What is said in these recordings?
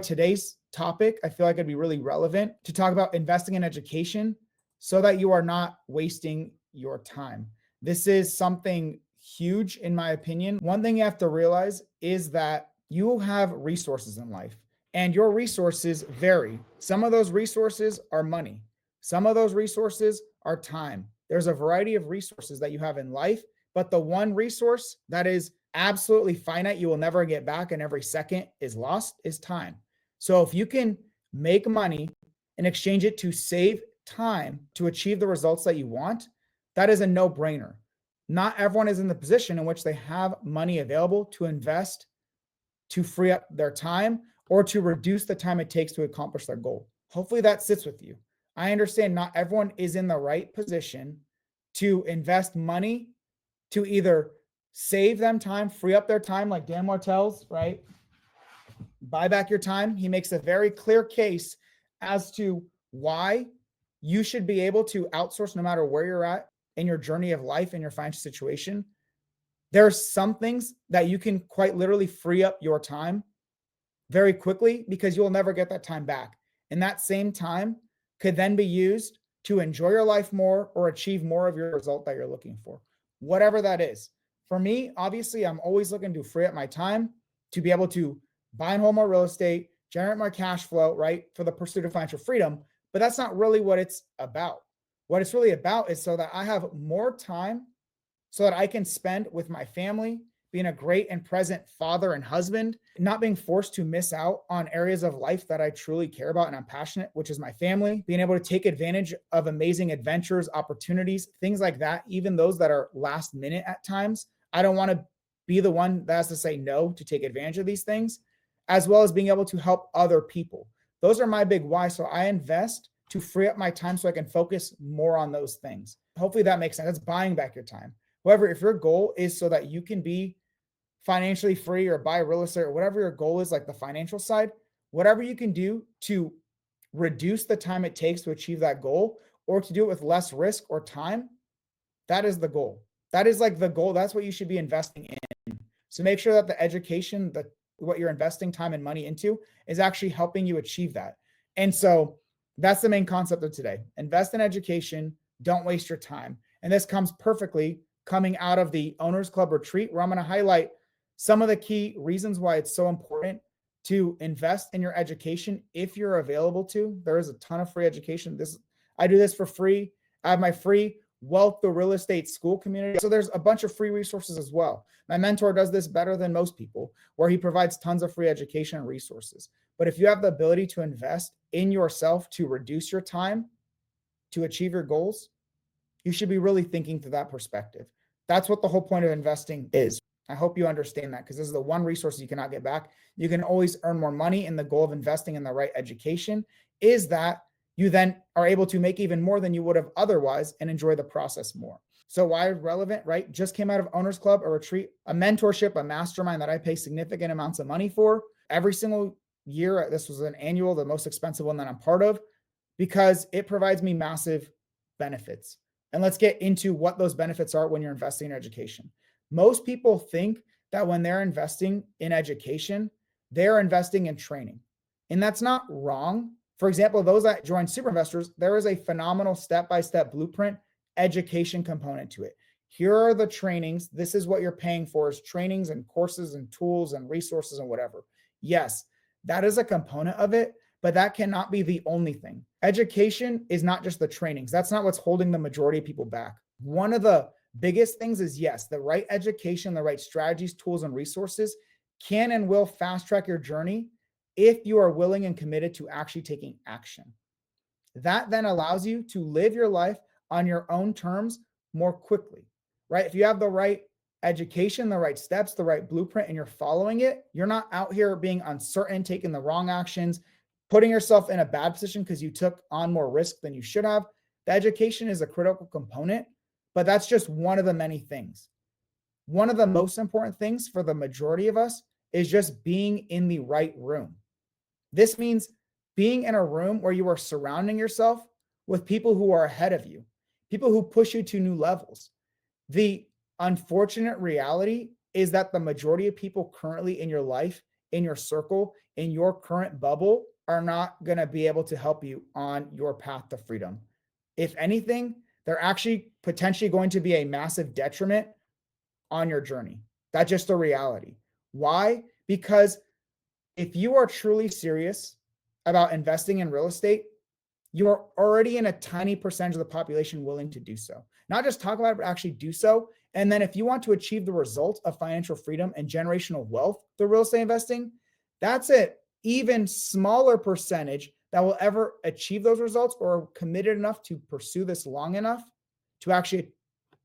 today's topic, I feel like it'd be really relevant to talk about investing in education so that you are not wasting your time. This is something huge, in my opinion. One thing you have to realize is that you have resources in life and your resources vary. Some of those resources are money, some of those resources are time. There's a variety of resources that you have in life, but the one resource that is absolutely finite, you will never get back, and every second is lost, is time. So if you can make money and exchange it to save time to achieve the results that you want, that is a no-brainer. Not everyone is in the position in which they have money available to invest to free up their time or to reduce the time it takes to accomplish their goal. Hopefully that sits with you. I understand not everyone is in the right position to invest money to either save them time, free up their time, like Dan Martell's, right? Buy back your time. He makes a very clear case as to why you should be able to outsource no matter where you're at in your journey of life and your financial situation. There are some things that you can quite literally free up your time very quickly because you'll never get that time back. And that same time could then be used to enjoy your life more or achieve more of your result that you're looking for, whatever that is. For me, obviously, I'm always looking to free up my time to be able to buy and hold more real estate, generate more cash flow, right, for the pursuit of financial freedom. But that's not really what it's about. What it's really about is so that I have more time so that I can spend with my family, being a great and present father and husband, not being forced to miss out on areas of life that I truly care about and I'm passionate, which is my family, being able to take advantage of amazing adventures, opportunities, things like that, even those that are last minute at times. I don't want to be the one that has to say no to take advantage of these things, as well as being able to help other people. Those are my big why. So I invest to free up my time so I can focus more on those things. Hopefully that makes sense. That's buying back your time. However, if your goal is so that you can be financially free or buy real estate or whatever your goal is, like the financial side, whatever you can do to reduce the time it takes to achieve that goal or to do it with less risk or time, that is the goal. That is like the goal. That's what you should be investing in. So make sure that the education, what you're investing time and money into is actually helping you achieve that. And so that's the main concept of today. Invest in education. Don't waste your time. And this comes perfectly coming out of the Owners Club retreat, where I'm going to highlight some of the key reasons why it's so important to invest in your education if you're available to. There is a ton of free education. I do this for free. I have my free Wealth the Real Estate School community. So there's a bunch of free resources as well. My mentor does this better than most people, where he provides tons of free education and resources. But if you have the ability to invest in yourself to reduce your time to achieve your goals, you should be really thinking through that perspective. That's what the whole point of investing is. I hope you understand that, because this is the one resource you cannot get back. You can always earn more money, and the goal of investing in the right education is that you then are able to make even more than you would have otherwise and enjoy the process more. So why relevant, right? Just came out of Owners Club, a retreat, a mentorship, a mastermind that I pay significant amounts of money for every single year. This was an annual, the most expensive one that I'm part of, because it provides me massive benefits. And let's get into what those benefits are when you're investing in education. Most people think that when they're investing in education, they're investing in training. And that's not wrong. For example, those that join Super Investors, there is a phenomenal step-by-step blueprint education component to it. Here are the trainings. This is what you're paying for, is trainings and courses and tools and resources and whatever. Yes, that is a component of it, but that cannot be the only thing. Education is not just the trainings. That's not what's holding the majority of people back. One of the biggest things is, yes, the right education, the right strategies, tools, and resources can and will fast track your journey if you are willing and committed to actually taking action. That then allows you to live your life on your own terms more quickly, right? If you have the right education, the right steps, the right blueprint, and you're following it, you're not out here being uncertain, taking the wrong actions, putting yourself in a bad position because you took on more risk than you should have. The education is a critical component, but that's just one of the many things. One of the most important things for the majority of us is just being in the right room. This means being in a room where you are surrounding yourself with people who are ahead of you, people who push you to new levels. The unfortunate reality is that the majority of people currently in your life in your circle, in your current bubble, are not going to be able to help you on your path to freedom. If anything, they're actually potentially going to be a massive detriment on your journey. That's just the reality. Why? Because if you are truly serious about investing in real estate, you are already in a tiny percentage of the population willing to do so. Not just talk about it, but actually do so. And then if you want to achieve the result of financial freedom and generational wealth through real estate investing, that's an even smaller percentage that will ever achieve those results or are committed enough to pursue this long enough to actually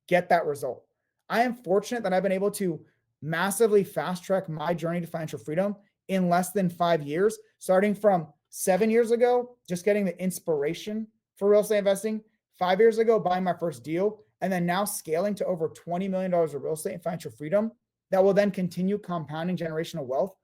get that result. I am fortunate that I've been able to massively fast track my journey to financial freedom in less than 5 years, starting from 7 years ago, just getting the inspiration for real estate investing, 5 years ago, buying my first deal, and then now scaling to over $20 million of real estate and financial freedom that will then continue compounding generational wealth.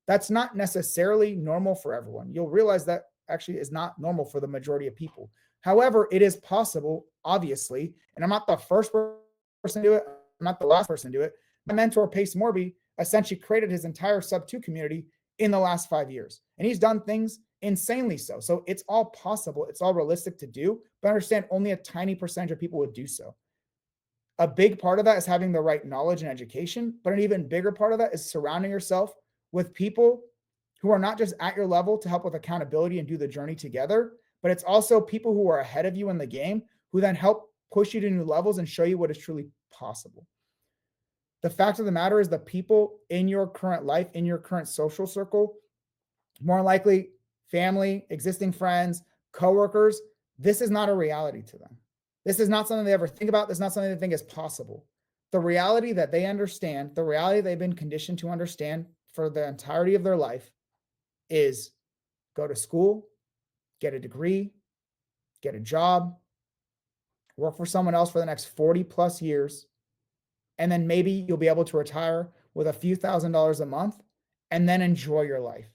That's not necessarily normal for everyone. You'll realize that actually is not normal for the majority of people. However, it is possible, obviously, and I'm not the first person to do it. I'm not the last person to do it. My mentor, Pace Morby, essentially created his entire sub-2 community in the last 5 years. And he's done things insanely so. So it's all possible. It's all realistic to do, but understand only a tiny percentage of people would do so. A big part of that is having the right knowledge and education, but an even bigger part of that is surrounding yourself with people who are not just at your level to help with accountability and do the journey together, but it's also people who are ahead of you in the game who then help push you to new levels and show you what is truly possible. The fact of the matter is the people in your current life, in your current social circle, more likely family, existing friends, coworkers, this is not a reality to them. This is not something they ever think about. This is not something they think is possible. The reality that they understand, the reality they've been conditioned to understand for the entirety of their life is go to school, get a degree, get a job, work for someone else for the next 40 plus years, and then maybe you'll be able to retire with a few $1,000s a month and then enjoy your life,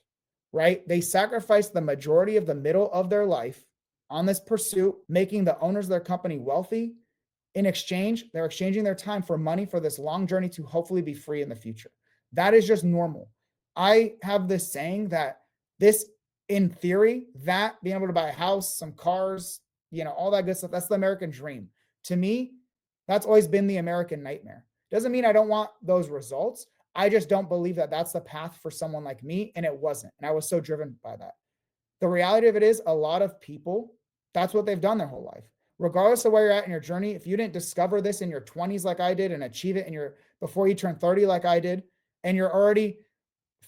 right? They sacrifice the majority of the middle of their life on this pursuit, making the owners of their company wealthy. In exchange, they're exchanging their time for money for this long journey to hopefully be free in the future. That is just normal. I have this saying that this, in theory, that being able to buy a house, some cars, all that good stuff, that's the American dream. To me, that's always been the American nightmare. Doesn't mean I don't want those results. I just don't believe that that's the path for someone like me, and it wasn't. And I was so driven by that. The reality of it is a lot of people, that's what they've done their whole life. Regardless of where you're at in your journey, if you didn't discover this in your 20s like I did and achieve it before you turn 30 like I did, and you're already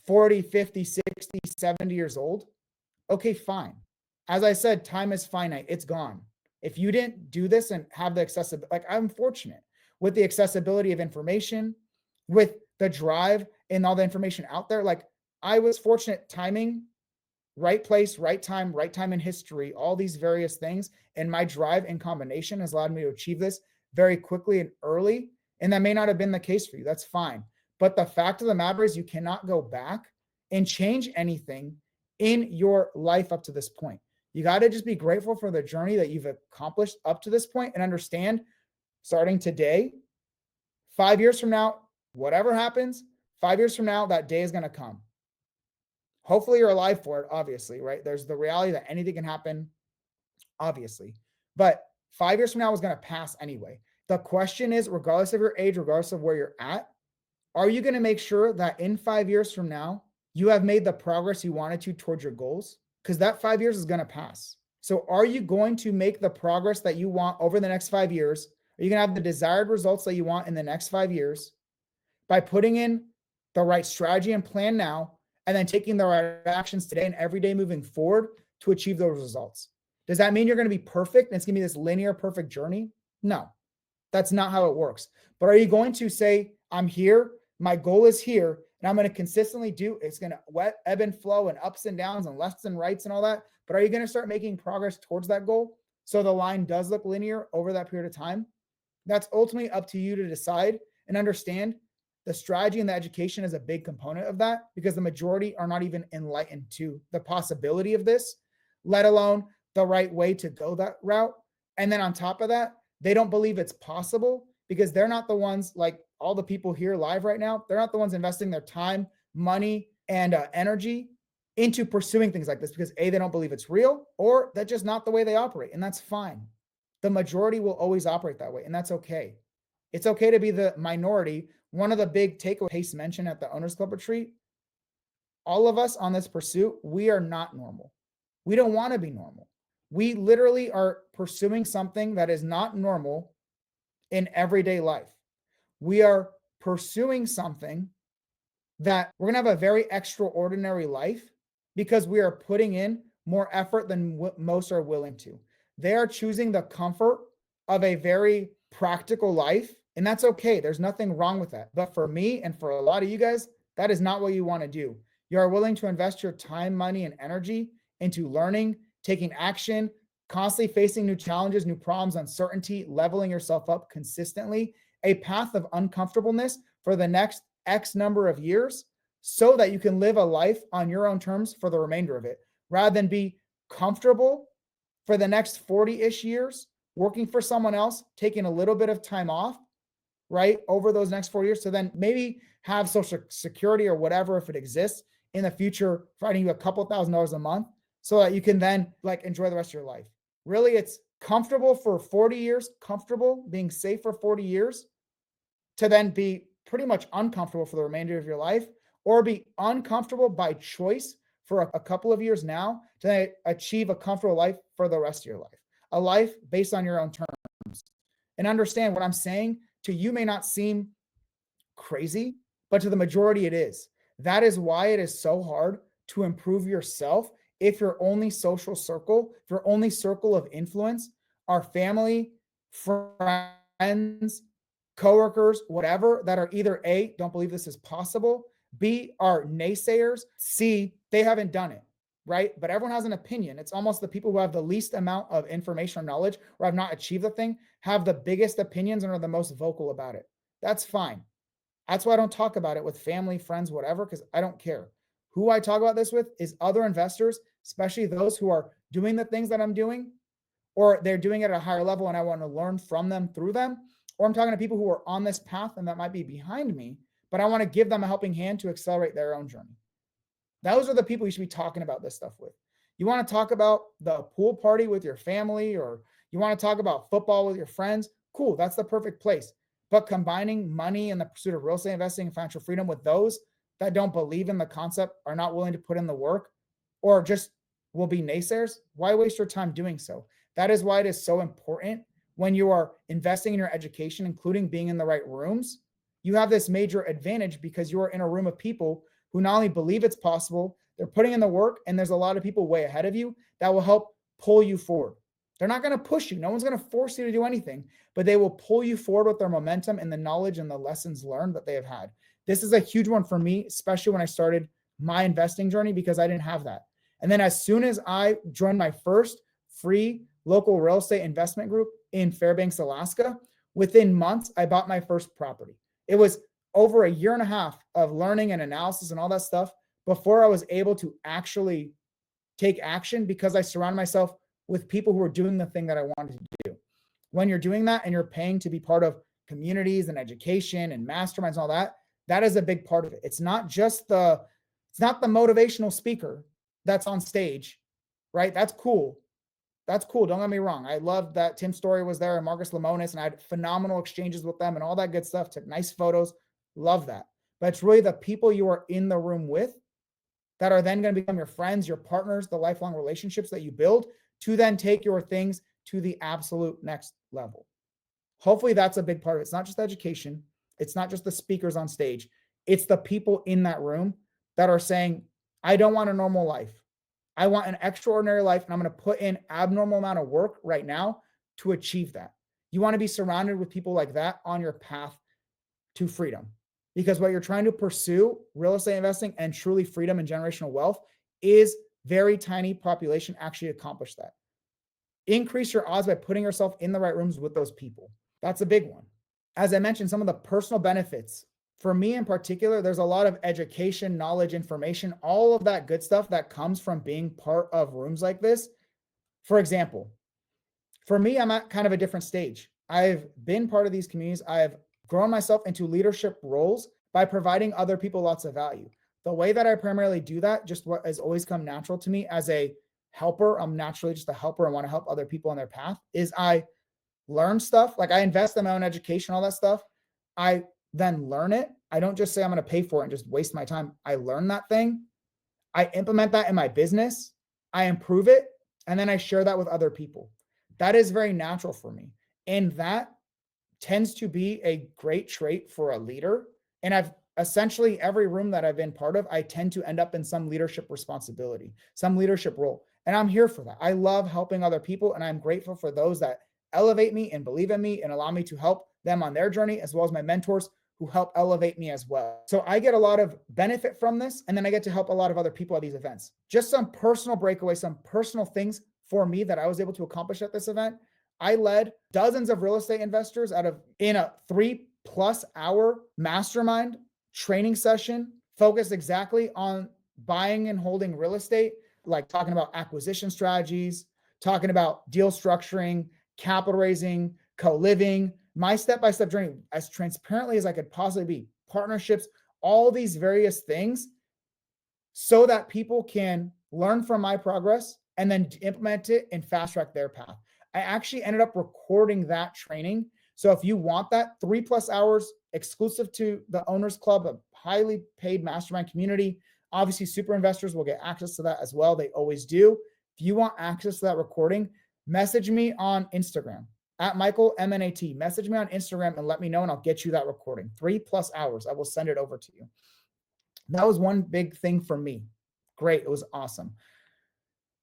40, 50, 60, 70 years old, okay, fine. As I said, time is finite. It's gone. If you didn't do this and have the accessibility, like I'm fortunate with the accessibility of information, with the drive and all the information out there. Like I was fortunate timing, right place, right time in history, all these various things. And my drive in combination has allowed me to achieve this very quickly and early. And that may not have been the case for you. That's fine. But the fact of the matter is you cannot go back and change anything in your life up to this point. You got to just be grateful for the journey that you've accomplished up to this point and understand starting today, 5 years from now, whatever happens, 5 years from now, that day is going to come. Hopefully you're alive for it, obviously, right? There's the reality that anything can happen, obviously. But 5 years from now is going to pass anyway. The question is, regardless of your age, regardless of where you're at, are you going to make sure that in 5 years from now, you have made the progress you wanted to towards your goals? Because that 5 years is going to pass. So are you going to make the progress that you want over the next 5 years? Are you going to have the desired results that you want in the next 5 years by putting in the right strategy and plan now, and then taking the right actions today and every day moving forward to achieve those results? Does that mean you're going to be perfect and it's going to be this linear, perfect journey? No, that's not how it works. But are you going to say, I'm here, my goal is here, and I'm going to consistently it's going to ebb and flow and ups and downs and lefts and rights and all that. But are you going to start making progress towards that goal so the line does look linear over that period of time? That's ultimately up to you to decide and understand. The strategy and the education is a big component of that because the majority are not even enlightened to the possibility of this, let alone the right way to go that route. And then on top of that, they don't believe it's possible because they're not the ones, like all the people here live right now, they're not the ones investing their time, money, and energy into pursuing things like this because A, they don't believe it's real, or that's just not the way they operate. And that's fine. The majority will always operate that way, and that's okay. It's okay to be the minority. One of the big takeaways Pace mentioned at the Owners Club retreat, all of us on this pursuit, we are not normal. We don't want to be normal. We literally are pursuing something that is not normal in everyday life. We are pursuing something that we're going to have a very extraordinary life because we are putting in more effort than most are willing to. They are choosing the comfort of a very practical life, and that's okay. There's nothing wrong with that. But for me and for a lot of you guys, that is not what you want to do. You are willing to invest your time, money, and energy into learning, taking action, constantly facing new challenges, new problems, uncertainty, leveling yourself up consistently, a path of uncomfortableness for the next X number of years so that you can live a life on your own terms for the remainder of it, rather than be comfortable for the next 40-ish years, working for someone else, taking a little bit of time off, right, over those next 4 years to then maybe have Social Security or whatever, if it exists in the future, providing you a couple $1,000s a month so that you can then like enjoy the rest of your life. Really, it's comfortable for 40 years, comfortable being safe for 40 years to then be pretty much uncomfortable for the remainder of your life, or be uncomfortable by choice for a couple of years now to achieve a comfortable life for the rest of your life, a life based on your own terms. And understand what I'm saying to you may not seem crazy, but to the majority it is. That is why it is so hard to improve yourself if your only social circle, if your only circle of influence are family, friends, coworkers, whatever, that are either A, don't believe this is possible, B, are naysayers, C, they haven't done it, right? But everyone has an opinion. It's almost the people who have the least amount of information or knowledge or have not achieved the thing have the biggest opinions and are the most vocal about it. That's fine. That's why I don't talk about it with family, friends, whatever, because I don't care. Who I talk about this with is other investors, especially those who are doing the things that I'm doing, or they're doing it at a higher level and I want to learn from them through them. Or I'm talking to people who are on this path and that might be behind me, but I want to give them a helping hand to accelerate their own journey. Those are the people you should be talking about this stuff with. You want to talk about the pool party with your family, or you want to talk about football with your friends, cool, that's the perfect place. But combining money and the pursuit of real estate investing and financial freedom with those that don't believe in the concept, are not willing to put in the work, or just will be naysayers, why waste your time doing so? That is why it is so important when you are investing in your education, including being in the right rooms. You have this major advantage because you are in a room of people who not only believe it's possible, they're putting in the work, and there's a lot of people way ahead of you that will help pull you forward. They're not going to push you. No one's going to force you to do anything, but they will pull you forward with their momentum and the knowledge and the lessons learned that they have had. This is a huge one for me, especially when I started my investing journey, because I didn't have that. And then as soon as I joined my first free local real estate investment group in Fairbanks, Alaska, within months, I bought my first property. It was over a year and a half of learning and analysis and all that stuff before I was able to actually take action, because I surrounded myself with people who were doing the thing that I wanted to do. When you're doing that and you're paying to be part of communities and education and masterminds and all that, that is a big part of it. It's not the motivational speaker that's on stage, right? That's cool. That's cool. Don't get me wrong. I loved that Tim Story was there and Marcus Lemonis, and I had phenomenal exchanges with them and all that good stuff. Took nice photos. Love that. But it's really the people you are in the room with that are then going to become your friends, your partners, the lifelong relationships that you build to then take your things to the absolute next level. Hopefully that's a big part of it. It's not just education. It's not just the speakers on stage. It's the people in that room that are saying, I don't want a normal life. I want an extraordinary life, and I'm going to put in abnormal amount of work right now to achieve that. You want to be surrounded with people like that on your path to freedom, because what you're trying to pursue, real estate investing and truly freedom and generational wealth, is very tiny population actually accomplish that. Increase your odds by putting yourself in the right rooms with those people. That's a big one. As I mentioned, some of the personal benefits. For me in particular, there's a lot of education, knowledge, information, all of that good stuff that comes from being part of rooms like this. For example, for me, I'm at kind of a different stage. I've been part of these communities. I've grown myself into leadership roles by providing other people lots of value. The way that I primarily do that, just what has always come natural to me as a helper, I'm naturally just a helper and want to help other people on their path, is I learn stuff. Like I invest in my own education, all that stuff. I then learn it. I don't just say I'm going to pay for it and just waste my time. I learn that thing. I implement that in my business. I improve it. And then I share that with other people. That is very natural for me. And that tends to be a great trait for a leader. And I've essentially every room that I've been part of, I tend to end up in some leadership responsibility, some leadership role. And I'm here for that. I love helping other people. And I'm grateful for those that elevate me and believe in me and allow me to help them on their journey, as well as my mentors who help elevate me as well. So I get a lot of benefit from this. And then I get to help a lot of other people at these events. Just some personal breakaways, some personal things for me that I was able to accomplish at this event. I led dozens of real estate investors in a 3+ hour mastermind training session focused exactly on buying and holding real estate, like talking about acquisition strategies, talking about deal structuring, capital raising, co-living, my step-by-step journey as transparently as I could possibly be, partnerships, all these various things so that people can learn from my progress and then implement it and fast track their path. I actually ended up recording that training. So if you want that 3+ hours exclusive to the Owners Club, a highly paid mastermind community, obviously super investors will get access to that as well. They always do. If you want access to that recording, message me on Instagram at Michael MNAT. Message me on Instagram and let me know and I'll get you that recording. 3+ hours. I will send it over to you. That was one big thing for me. Great. It was awesome.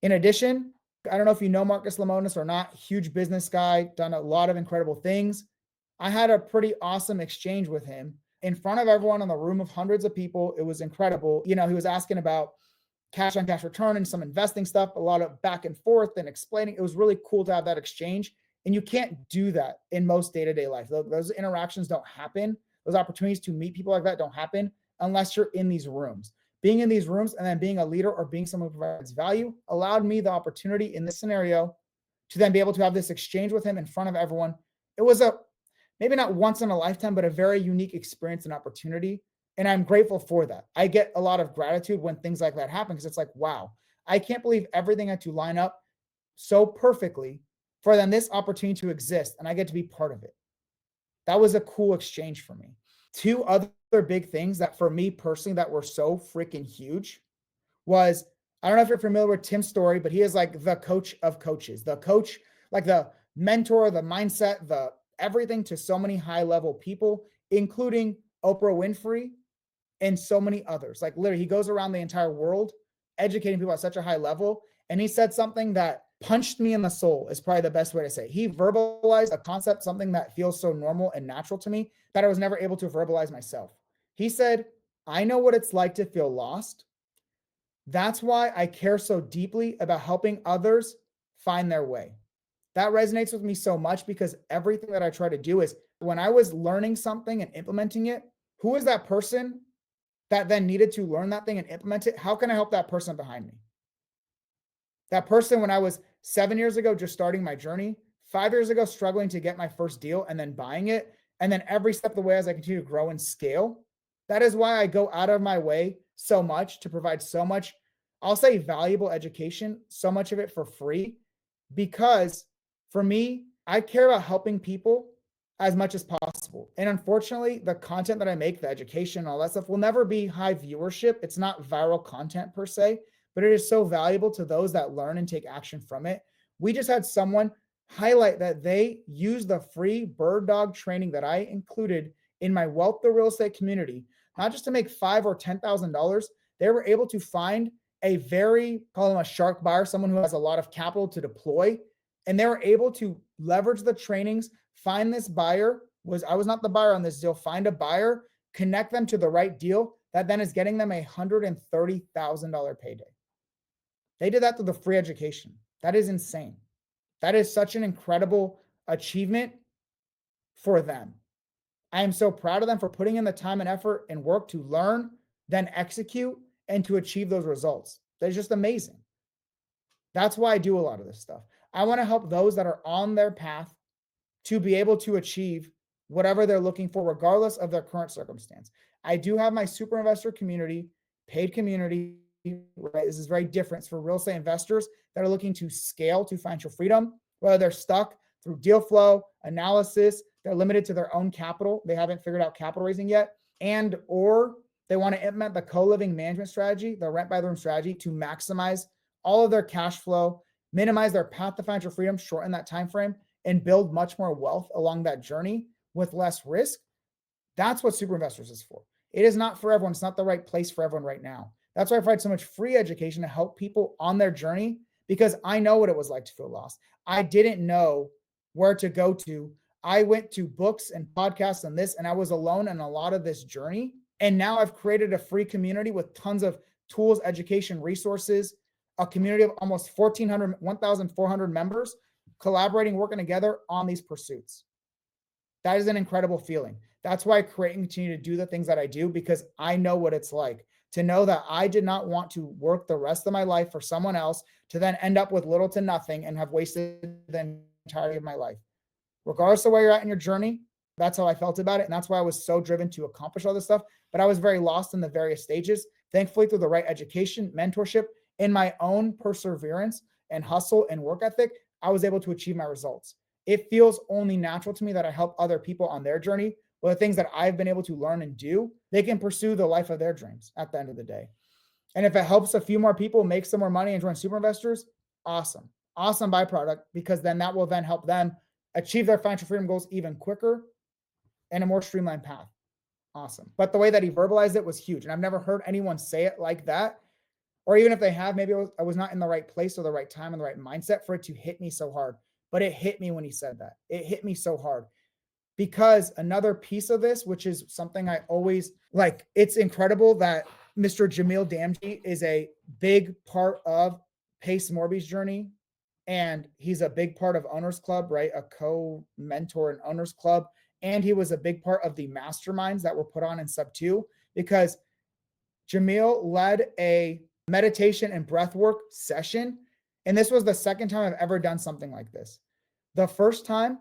In addition, I don't know if you know Marcus Lemonis or not, huge business guy, done a lot of incredible things. I had a pretty awesome exchange with him in front of everyone in the room of hundreds of people. It was incredible. You know, he was asking about cash on cash return and some investing stuff, a lot of back and forth and explaining. It was really cool to have that exchange. And you can't do that in most day-to-day life. Those interactions don't happen. Those opportunities to meet people like that don't happen unless you're in these rooms. Being in these rooms and then being a leader or being someone who provides value allowed me the opportunity in this scenario to then be able to have this exchange with him in front of everyone. It was maybe not once in a lifetime, but a very unique experience and opportunity. And I'm grateful for that. I get a lot of gratitude when things like that happen because it's like, wow, I can't believe everything had to line up so perfectly for then this opportunity to exist and I get to be part of it. That was a cool exchange for me. Two other big things that for me personally that were so freaking huge was, I don't know if you're familiar with Tim's story, but he is like the coach of coaches, the coach, like the mentor, the mindset, the everything to so many high level people, including Oprah Winfrey and so many others. Like literally he goes around the entire world educating people at such a high level. And he said something that punched me in the soul is probably the best way to say it. He verbalized a concept, something that feels so normal and natural to me that I was never able to verbalize myself. He said, I know what it's like to feel lost. That's why I care so deeply about helping others find their way. That resonates with me so much because everything that I try to do is when I was learning something and implementing it, who is that person that then needed to learn that thing and implement it? How can I help that person behind me? That person when I was 7 years ago, just starting my journey, 5 years ago, struggling to get my first deal and then buying it. And then every step of the way as I continue to grow and scale. That is why I go out of my way so much to provide so much, I'll say valuable education, so much of it for free, because for me, I care about helping people as much as possible. And unfortunately, the content that I make, the education, all that stuff will never be high viewership. It's not viral content per se, but it is so valuable to those that learn and take action from it. We just had someone highlight that they used the free bird dog training that I included in my Wealth the Real Estate community, not just to make $5,000 or $10,000. They were able to find a call them a shark buyer, someone who has a lot of capital to deploy. And they were able to leverage the trainings, find this buyer. I was not the buyer on this deal, find a buyer, connect them to the right deal that then is getting them $130,000 payday. They did that through the free education. That is insane. That is such an incredible achievement for them. I am so proud of them for putting in the time and effort and work to learn, then execute, and to achieve those results. That's just amazing. That's why I do a lot of this stuff. I want to help those that are on their path to be able to achieve whatever they're looking for, regardless of their current circumstance. I do have my super investor community. paid community, right? This is very different. It's for real estate investors that are looking to scale to financial freedom, whether they're stuck through deal flow, analysis, they're limited to their own capital, they haven't figured out capital raising yet, and or they want to implement the co-living management strategy, the rent by the room strategy, to maximize all of their cash flow, minimize their path to financial freedom, shorten that time frame, and build much more wealth along that journey with less risk. That's what Super Investors is for. It is not for everyone. It's not the right place for everyone right now. That's why I provide so much free education to help people on their journey, because I know what it was like to feel lost. I didn't know where to go to. I went to books and podcasts and this, and I was alone in a lot of this journey. And now I've created a free community with tons of tools, education, resources, a community of almost 1,400 members collaborating, working together on these pursuits. That is an incredible feeling. That's why I create and continue to do the things that I do, because I know what it's like to know that I did not want to work the rest of my life for someone else to then end up with little to nothing and have wasted the entirety of my life. Regardless of where you're at in your journey, that's how I felt about it. And that's why I was so driven to accomplish all this stuff. But I was very lost in the various stages. Thankfully, through the right education, mentorship, and my own perseverance and hustle and work ethic, I was able to achieve my results. It feels only natural to me that I help other people on their journey with the things that I've been able to learn and do. They can pursue the life of their dreams at the end of the day. And if it helps a few more people make some more money and join Super Investors, awesome. Awesome byproduct, because then that will then help them achieve their financial freedom goals even quicker and a more streamlined path. Awesome. But the way that he verbalized it was huge. And I've never heard anyone say it like that. Or even if they have, maybe I was not in the right place or the right time and the right mindset for it to hit me so hard. But it hit me when he said that. It hit me so hard. Because another piece of this, which is something I always like, it's incredible that Mr. Jamil Damji is a big part of Pace Morby's journey. And he's a big part of Owners Club, right? A co-mentor in Owners Club. And he was a big part of the masterminds that were put on in Sub 2, because Jamil led a meditation and breathwork session. And this was the second time I've ever done something like this. The first time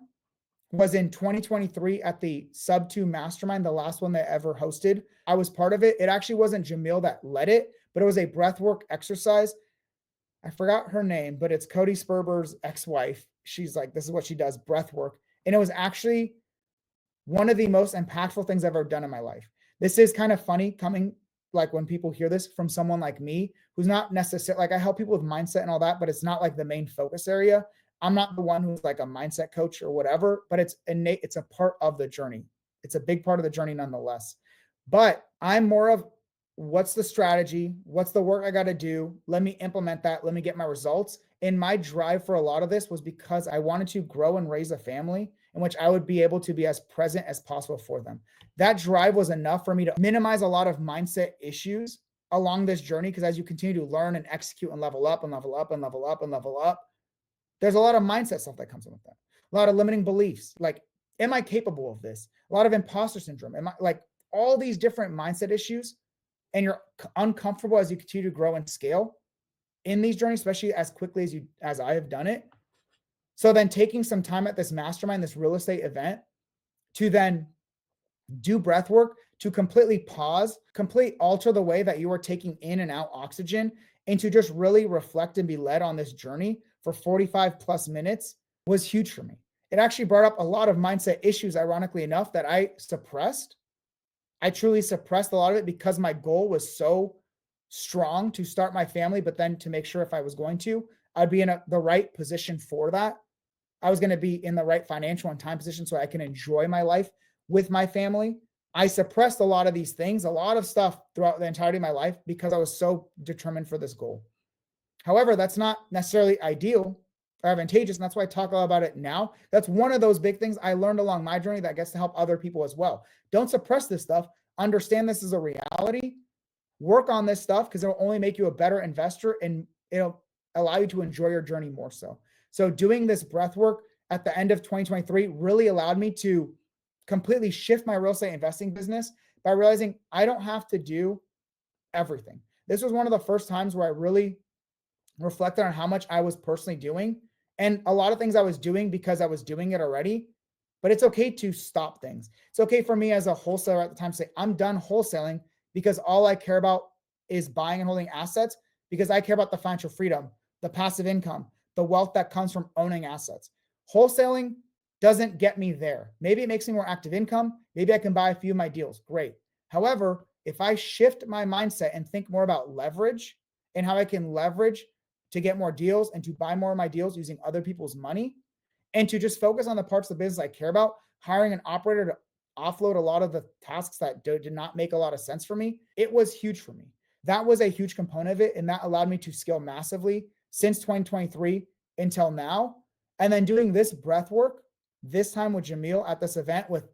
was in 2023 at the Sub 2 Mastermind, the last one they ever hosted. I was part of it. It actually wasn't Jamil that led it, but it was a breathwork exercise. I forgot her name, but it's Cody Sperber's ex-wife. She's like, this is what she does, breathwork. And it was actually one of the most impactful things I've ever done in my life. This is kind of funny coming, like when people hear this from someone like me, who's not necessarily, like I help people with mindset and all that, but it's not like the main focus area. I'm not the one who's like a mindset coach or whatever, but it's innate. It's a part of the journey. It's a big part of the journey nonetheless. But I'm more of, what's the strategy? What's the work I got to do? Let me implement that. Let me get my results. And my drive for a lot of this was because I wanted to grow and raise a family in which I would be able to be as present as possible for them. That drive was enough for me to minimize a lot of mindset issues along this journey, because as you continue to learn and execute and level up and level up and level up and level up, there's a lot of mindset stuff that comes in with that. A lot of limiting beliefs. Like, am I capable of this? A lot of imposter syndrome. Am I, like, all these different mindset issues, and you're uncomfortable as you continue to grow and scale in these journeys, especially as quickly as I have done it. So then taking some time at this mastermind, this real estate event, to then do breath work, to completely pause, completely alter the way that you are taking in and out oxygen, and to just really reflect and be led on this journey for 45 plus minutes was huge for me. It actually brought up a lot of mindset issues, ironically enough, that I suppressed. I truly suppressed a lot of it because my goal was so strong to start my family, but then to make sure if I was going to, I'd be in the right position for that. I was going to be in the right financial and time position so I can enjoy my life with my family. I suppressed a lot of these things, a lot of stuff throughout the entirety of my life, because I was so determined for this goal. However, that's not necessarily ideal or advantageous. And that's why I talk a lot about it now. That's one of those big things I learned along my journey that gets to help other people as well. Don't suppress this stuff. Understand this is a reality. Work on this stuff, because it'll only make you a better investor, and it'll allow you to enjoy your journey more so. So doing this breath work at the end of 2023 really allowed me to completely shift my real estate investing business by realizing I don't have to do everything. This was one of the first times where I really reflected on how much I was personally doing, and a lot of things I was doing because I was doing it already. But it's okay to stop things. It's okay for me as a wholesaler at the time to say, I'm done wholesaling, because all I care about is buying and holding assets because I care about the financial freedom, the passive income, the wealth that comes from owning assets. Wholesaling doesn't get me there. Maybe it makes me more active income. Maybe I can buy a few of my deals. Great. However, if I shift my mindset and think more about leverage and how I can leverage to get more deals and to buy more of my deals using other people's money, and to just focus on the parts of the business I care about, hiring an operator to offload a lot of the tasks that did not make a lot of sense for me, it was huge for me. That was a huge component of it. And that allowed me to scale massively since 2023 until now. And then doing this breath work, this time with Jamil at this event with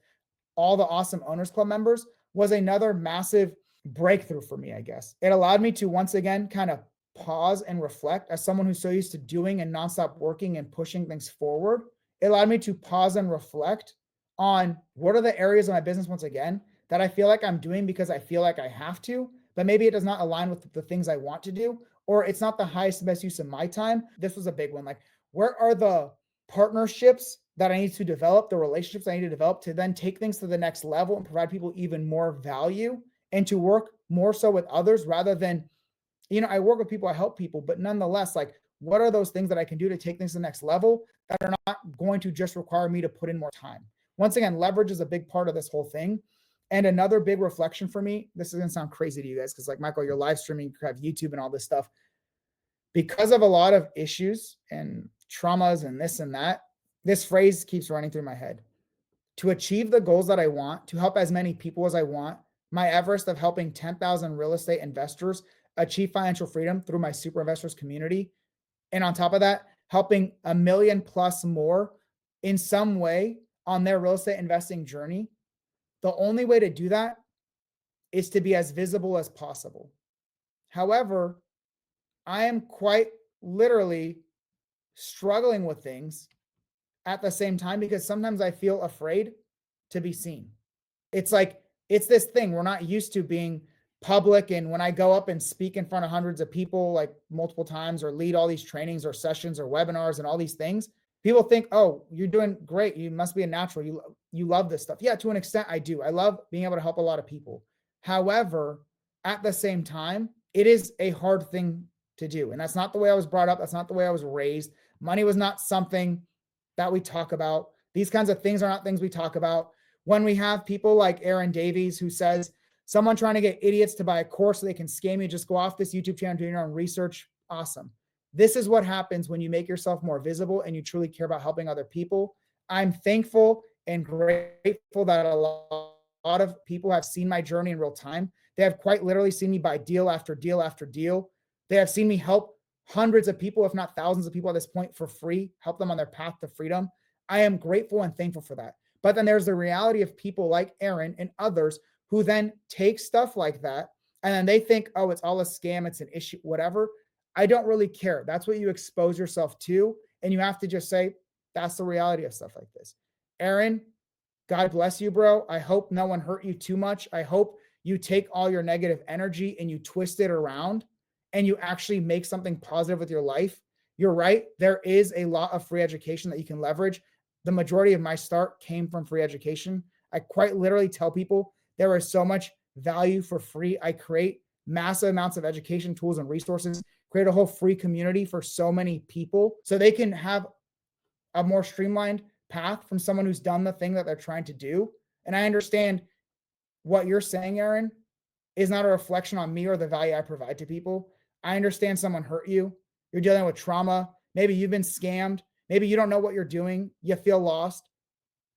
all the awesome Owners Club members, was another massive breakthrough for me, I guess. It allowed me to once again kind of pause and reflect as someone who's so used to doing and nonstop working and pushing things forward. It allowed me to pause and reflect on what are the areas of my business, once again, that I feel like I'm doing because I feel like I have to, but maybe it does not align with the things I want to do, or it's not the highest and best use of my time. This was a big one. Like, where are the partnerships that I need to develop, the relationships I need to develop to then take things to the next level and provide people even more value and to work more so with others rather than, I work with people, I help people, but nonetheless, like, what are those things that I can do to take things to the next level that are not going to just require me to put in more time? Once again, leverage is a big part of this whole thing. And another big reflection for me, this is going to sound crazy to you guys, because like, Michael, you're live streaming, you have YouTube and all this stuff. Because of a lot of issues and traumas and this and that, this phrase keeps running through my head. To achieve the goals that I want, to help as many people as I want, my Everest of helping 10,000 real estate investors achieve financial freedom through my super investors community. And on top of that, helping 1 million plus more in some way on their real estate investing journey. The only way to do that is to be as visible as possible. However, I am quite literally struggling with things at the same time because sometimes I feel afraid to be seen. It's like, it's this thing. We're not used to being public. And when I go up and speak in front of hundreds of people, like multiple times, or lead all these trainings or sessions or webinars and all these things, people think, oh, you're doing great. You must be a natural. You love this stuff. Yeah, to an extent, I do. I love being able to help a lot of people. However, at the same time, it is a hard thing to do. And that's not the way I was brought up. That's not the way I was raised. Money was not something that we talk about. These kinds of things are not things we talk about. When we have people like Aaron Davies who says, someone trying to get idiots to buy a course so they can scam you, just go off this YouTube channel, doing your own research. Awesome. This is what happens when you make yourself more visible and you truly care about helping other people. I'm thankful and grateful that a lot of people have seen my journey in real time. They have quite literally seen me buy deal after deal after deal. They have seen me help hundreds of people, if not thousands of people at this point, for free, help them on their path to freedom. I am grateful and thankful for that. But then there's the reality of people like Aaron and others who then take stuff like that and then they think, oh, it's all a scam, it's an issue, whatever. I don't really care. That's what you expose yourself to. And you have to just say, that's the reality of stuff like this. Aaron, God bless you, bro. I hope no one hurt you too much. I hope you take all your negative energy and you twist it around and you actually make something positive with your life. You're right. There is a lot of free education that you can leverage. The majority of my start came from free education. I quite literally tell people there is so much value for free. I create massive amounts of education tools and resources, create a whole free community for so many people so they can have a more streamlined path from someone who's done the thing that they're trying to do. And I understand what you're saying, Aaron, is not a reflection on me or the value I provide to people. I understand someone hurt you. You're dealing with trauma. Maybe you've been scammed. Maybe you don't know what you're doing. You feel lost.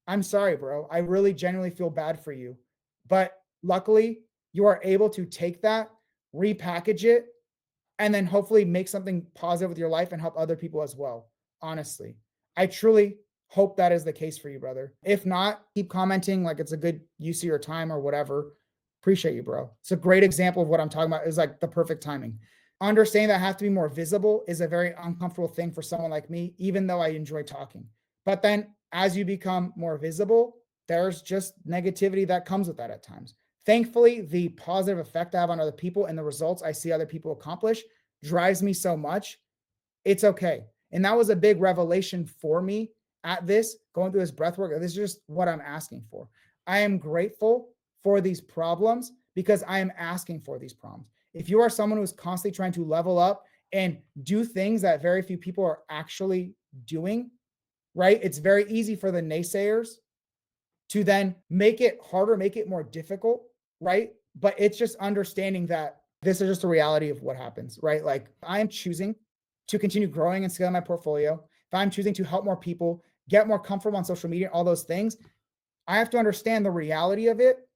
I'm sorry, bro. I really genuinely feel bad for you. But luckily, you are able to take that, repackage it, and then hopefully make something positive with your life and help other people as well. Honestly, I truly hope that is the case for you, brother. If not, keep commenting like it's a good use of your time or whatever. Appreciate you, bro. It's a great example of what I'm talking about. It's like the perfect timing. Understanding that I have to be more visible is a very uncomfortable thing for someone like me, even though I enjoy talking. But then as you become more visible, there's just negativity that comes with that at times. Thankfully, the positive effect I have on other people and the results I see other people accomplish drives me so much. It's okay. And that was a big revelation for me at this, going through this breath work. This is just what I'm asking for. I am grateful for these problems because I am asking for these problems. If you are someone who's constantly trying to level up and do things that very few people are actually doing, right? It's very easy for the naysayers to then make it harder, make it more difficult, right? But it's just understanding that this is just the reality of what happens, right? Like I am choosing to continue growing and scaling my portfolio. If I'm choosing to help more people, get more comfortable on social media, all those things, I have to understand the reality of it.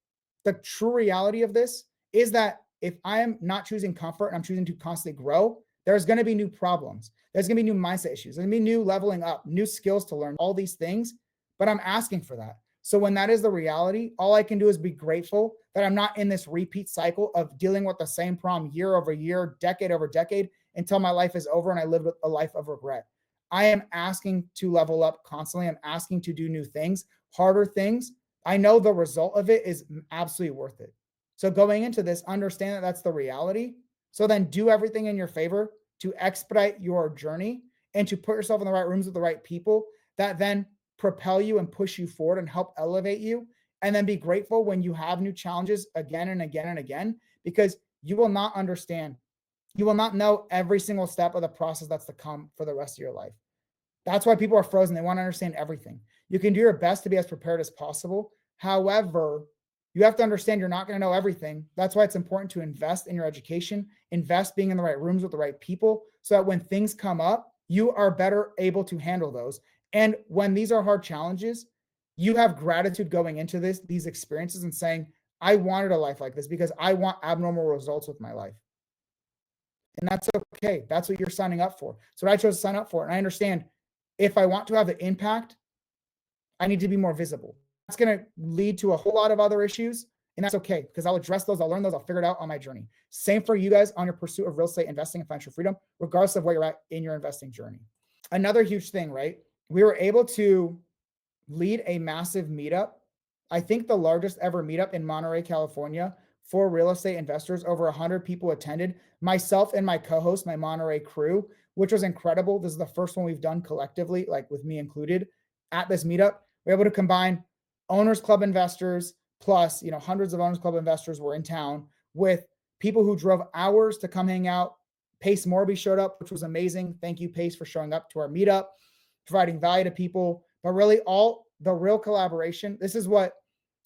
The true reality of this is that if I am not choosing comfort and I'm choosing to constantly grow, there's going to be new problems. There's going to be new mindset issues. There's going to be new leveling up, new skills to learn, all these things. But I'm asking for that. So when that is the reality, all I can do is be grateful that I'm not in this repeat cycle of dealing with the same problem year over year, decade over decade until my life is over and I live a life of regret. I am asking to level up constantly. I'm asking to do new things, harder things. I know the result of it is absolutely worth it. So going into this, understand that that's the reality. So then do everything in your favor to expedite your journey and to put yourself in the right rooms with the right people that then propel you and push you forward and help elevate you. And then be grateful when you have new challenges again and again and again, because you will not understand. You will not know every single step of the process that's to come for the rest of your life. That's why people are frozen. They want to understand everything. You can do your best to be as prepared as possible. However, you have to understand you're not going to know everything. That's why it's important to invest in your education, invest being in the right rooms with the right people, so that when things come up, you are better able to handle those. And when these are hard challenges, you have gratitude going into these experiences and saying, I wanted a life like this because I want abnormal results with my life. And that's okay. That's what you're signing up for. So what I chose to sign up for. And I understand if I want to have the impact, I need to be more visible. That's going to lead to a whole lot of other issues. And that's okay, because I'll address those. I'll learn those. I'll figure it out on my journey. Same for you guys on your pursuit of real estate investing and financial freedom, regardless of where you're at in your investing journey. Another huge thing, right? We were able to lead a massive meetup. I think the largest ever meetup in Monterey, California for real estate investors. Over 100 people attended, myself and my co-host, my Monterey crew, which was incredible. This is the first one we've done collectively, like with me included at this meetup. We're able to combine owners club investors plus, hundreds of owners club investors were in town with people who drove hours to come hang out. Pace Morby showed up, which was amazing. Thank you, Pace, for showing up to our meetup, providing value to people. But really, all the real collaboration, this is what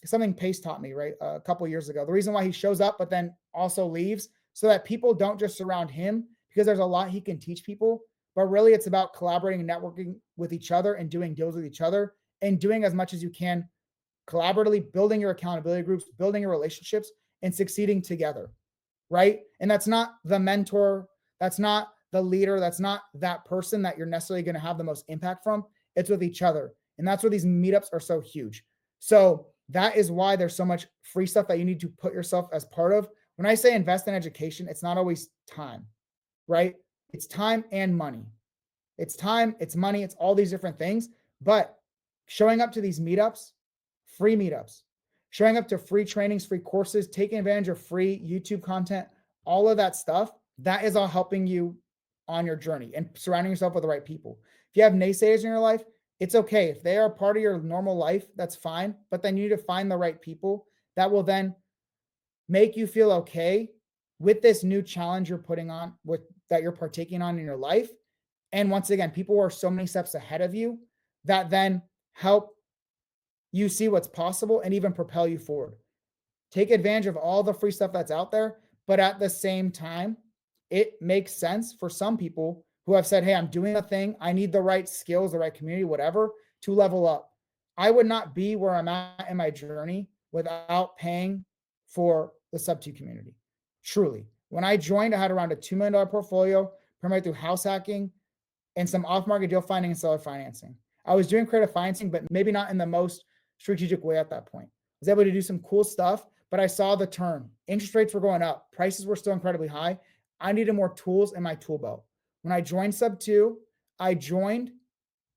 something Pace taught me, right? A couple years ago. The reason why he shows up, but then also leaves, so that people don't just surround him, because there's a lot he can teach people, but really it's about collaborating and networking with each other and doing deals with each other and doing as much as you can collaboratively, building your accountability groups, building your relationships, and succeeding together, right? And that's not the mentor, that's not the leader, that's not that person that you're necessarily going to have the most impact from. It's with each other. And that's where these meetups are so huge. So that is why there's so much free stuff that you need to put yourself as part of. When I say invest in education, it's not always time, right? It's time and money. It's time, it's money, it's all these different things. But showing up to these meetups, free meetups, showing up to free trainings, free courses, taking advantage of free YouTube content, all of that stuff, that is all helping you on your journey and surrounding yourself with the right people. If you have naysayers in your life, it's okay. If they are part of your normal life, that's fine. But then you need to find the right people that will then make you feel okay with this new challenge you're putting on, with that you're partaking on in your life. And once again, people are so many steps ahead of you that then help you see what's possible and even propel you forward. Take advantage of all the free stuff that's out there, but at the same time, it makes sense for some people who have said, hey, I'm doing a thing, I need the right skills, the right community, whatever, to level up. I would not be where I'm at in my journey without paying for the Sub2 community. Truly. When I joined, I had around a $2 million portfolio, primarily through house hacking and some off-market deal finding and seller financing. I was doing creative financing, but maybe not in the most strategic way at that point. I was able to do some cool stuff, but I saw the turn. Interest rates were going up. Prices were still incredibly high. I needed more tools in my tool belt. When I joined Sub2, I joined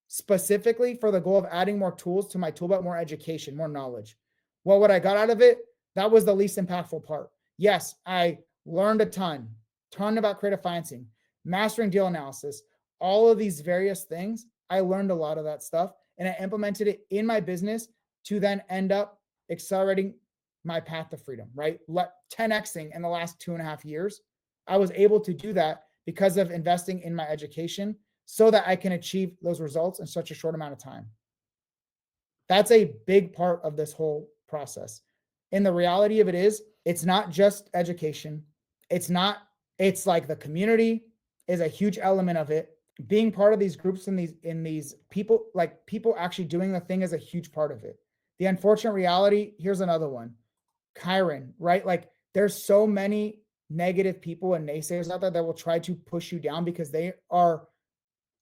specifically for the goal of adding more tools to my tool belt, more education, more knowledge. Well, what I got out of it, that was the least impactful part. Yes, I learned a ton about creative financing, mastering deal analysis, all of these various things. I learned a lot of that stuff and I implemented it in my business to then end up accelerating my path to freedom, right? 10xing in the last 2.5 years. I was able to do that because of investing in my education so that I can achieve those results in such a short amount of time. That's a big part of this whole process. And the reality of it is, it's not just education. It's like the community is a huge element of it. Being part of these groups and these people, like people actually doing the thing, is a huge part of it. The unfortunate reality, here's another one. Chiron, right? Like there's so many negative people and naysayers out there that will try to push you down because they are,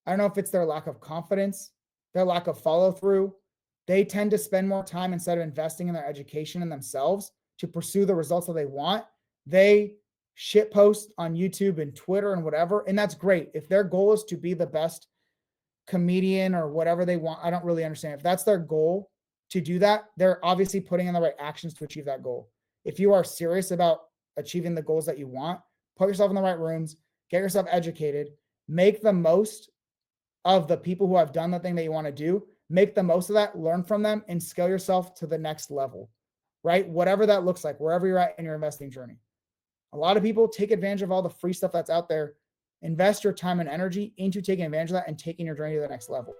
I don't know if it's their lack of confidence, their lack of follow through. They tend to spend more time, instead of investing in their education and themselves to pursue the results that they want, they shit post on YouTube and Twitter and whatever. And that's great. If their goal is to be the best comedian or whatever they want, I don't really understand. If that's their goal to do that, they're obviously putting in the right actions to achieve that goal. If you are serious about achieving the goals that you want, put yourself in the right rooms, get yourself educated, make the most of the people who have done the thing that you want to do, make the most of that, learn from them, and scale yourself to the next level, right? Whatever that looks like, wherever you're at in your investing journey. A lot of people take advantage of all the free stuff that's out there. Invest your time and energy into taking advantage of that and taking your journey to the next level.